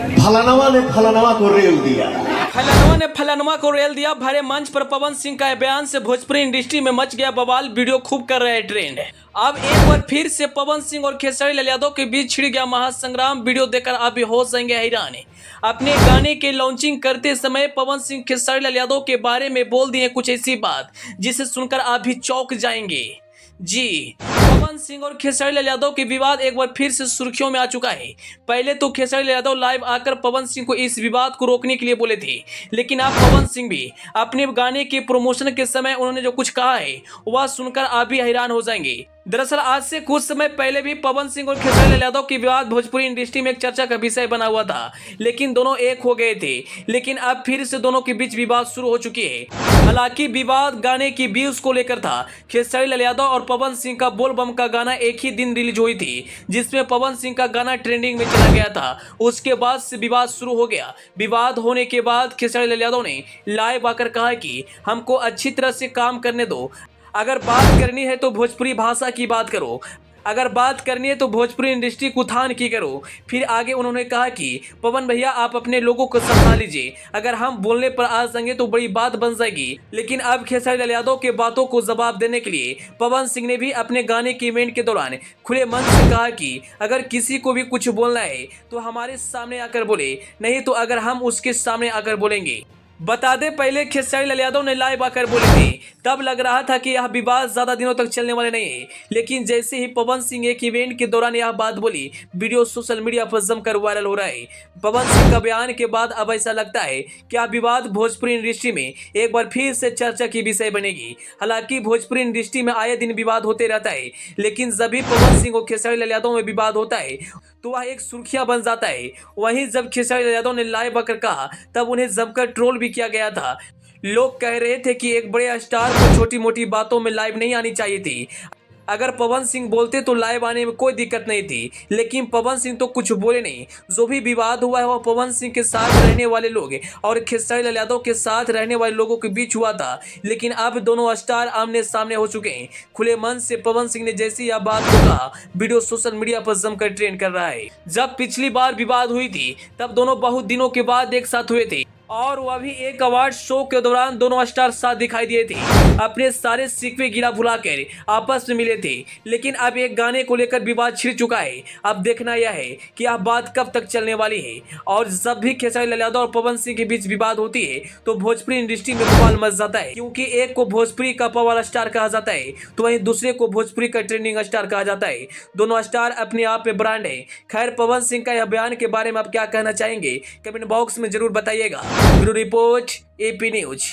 फलानवा ने फलानवा को रेल दिया। फलानवा ने फलानवा को रेल दिया। भरे मंच पर पवन सिंह का बयान से भोजपुरी इंडस्ट्री में मच गया बवाल। वीडियो खूब कर रहे हैं ट्रेंड। अब एक बार फिर से पवन सिंह और खेसारी लाल यादव के बीच छिड़ गया महासंग्राम। वीडियो देखकर आप भी हो जाएंगे हैरान। अपने गाने के लॉन्चिंग करते समय पवन सिंह खेसारी लाल यादव के बारे में बोल दिए कुछ ऐसी बात जिसे सुनकर आप भी चौंक जाएंगे। जी, पवन सिंह और खेसारी लाल यादव के विवाद एक बार फिर से सुर्खियों में आ चुका है। पहले तो खेसारी लाल यादव लाइव आकर पवन सिंह को इस विवाद को रोकने के लिए बोले थे, लेकिन अब पवन सिंह भी अपने गाने के प्रमोशन के समय उन्होंने जो कुछ कहा है वह सुनकर आप भी हैरान हो जाएंगे। दरअसल आज से कुछ समय पहले भी पवन सिंह और खेसारी लाल यादव की विवाद भोजपुरी इंडस्ट्री में एक चर्चा का विषय बना हुआ था, लेकिन दोनों एक हो गए थे। लेकिन अब फिर से दोनों के बीच विवाद शुरू हो चुकी है। हालांकि विवाद गाने की व्यूज को लेकर था। खेसारी लाल यादव और पवन सिंह का बोल बम का गाना एक ही दिन रिलीज हुई थी, जिसमें पवन सिंह का गाना ट्रेंडिंग में चला गया था। उसके बाद से विवाद शुरू हो गया। विवाद होने के बाद खेसारी लाल यादव ने लाइव आकर कहा कि हमको अच्छी तरह से काम करने दो। अगर बात करनी है तो भोजपुरी भाषा की बात करो, अगर बात करनी है तो भोजपुरी इंडस्ट्री को थान की करो। फिर आगे उन्होंने कहा कि पवन भैया आप अपने लोगों को संभाल लीजिए, अगर हम बोलने पर आ जाएंगे तो बड़ी बात बन जाएगी। लेकिन अब खेसारी लाल यादव के बातों को जवाब देने के लिए पवन सिंह ने भी अपने गाने के इवेंट के दौरान खुले मन से कहा कि अगर किसी को भी कुछ बोलना है तो हमारे सामने आकर बोले, नहीं तो अगर हम उसके सामने आकर बोलेंगे। बता दें पहले खेसारी लाल यादव ने लाइव आकर बोले थे, तब लग रहा था कि यह विवाद ज्यादा दिनों तक चलने वाले नहीं है। लेकिन जैसे ही पवन सिंह एक इवेंट के दौरान यह बात बोली, वीडियो सोशल मीडिया पर जमकर वायरल हो रहा है। पवन सिंह का बयान के बाद अब ऐसा लगता है कि यह विवाद भोजपुरी इंडस्ट्री में एक बार फिर से चर्चा की विषय बनेगी। हालांकि भोजपुरी इंडस्ट्री में आए दिन विवाद होते रहता है, लेकिन जब भी पवन सिंह और खेसारी लाल यादव में विवाद होता है तो वह एक सुर्खियां बन जाता है। वहीं जब खेसारी लाल यादव ने लाइव आकर कहा तब उन्हें जमकर ट्रोल भी किया गया था। लोग कह रहे थे कि एक बड़े स्टार को छोटी मोटी बातों में लाइव नहीं आनी चाहिए थी। अगर पवन सिंह बोलते तो लाइव आने में कोई दिक्कत नहीं थी, लेकिन पवन सिंह तो कुछ बोले नहीं। जो भी विवाद हुआ है वह पवन सिंह के साथ रहने वाले लोग और खेसारी लाल यादव के साथ रहने वाले लोगों के बीच हुआ था। लेकिन अब दोनों स्टार आमने सामने हो चुके हैं। खुले मन से पवन सिंह ने जैसे यह बात को कहा, वीडियो सोशल मीडिया पर जमकर ट्रेंड कर रहा है। जब पिछली बार विवाद हुई थी तब दोनों बहुत दिनों के बाद एक साथ हुए थे, और वह भी एक अवार्ड शो के दौरान दोनों स्टार साथ दिखाई दिए थे। अपने सारे सिकवे गिला भुलाकर आपस में मिले थे। लेकिन अब एक गाने को लेकर विवाद छिड़ चुका है। अब देखना यह है कि यह बात कब तक चलने वाली है। और जब भी खेसारी लाल यादव और पवन सिंह के बीच विवाद होती है तो भोजपुरी इंडस्ट्री में बवाल मच जाता है, क्योंकि एक को भोजपुरी का पावर स्टार कहा जाता है तो वहीं दूसरे को भोजपुरी का ट्रेंडिंग स्टार कहा जाता है। दोनों स्टार अपने आप में ब्रांड है। खैर, पवन सिंह का यह बयान के बारे में आप क्या कहना चाहेंगे कमेंट बॉक्स में जरूर बताइएगा। Bureau report, AP news.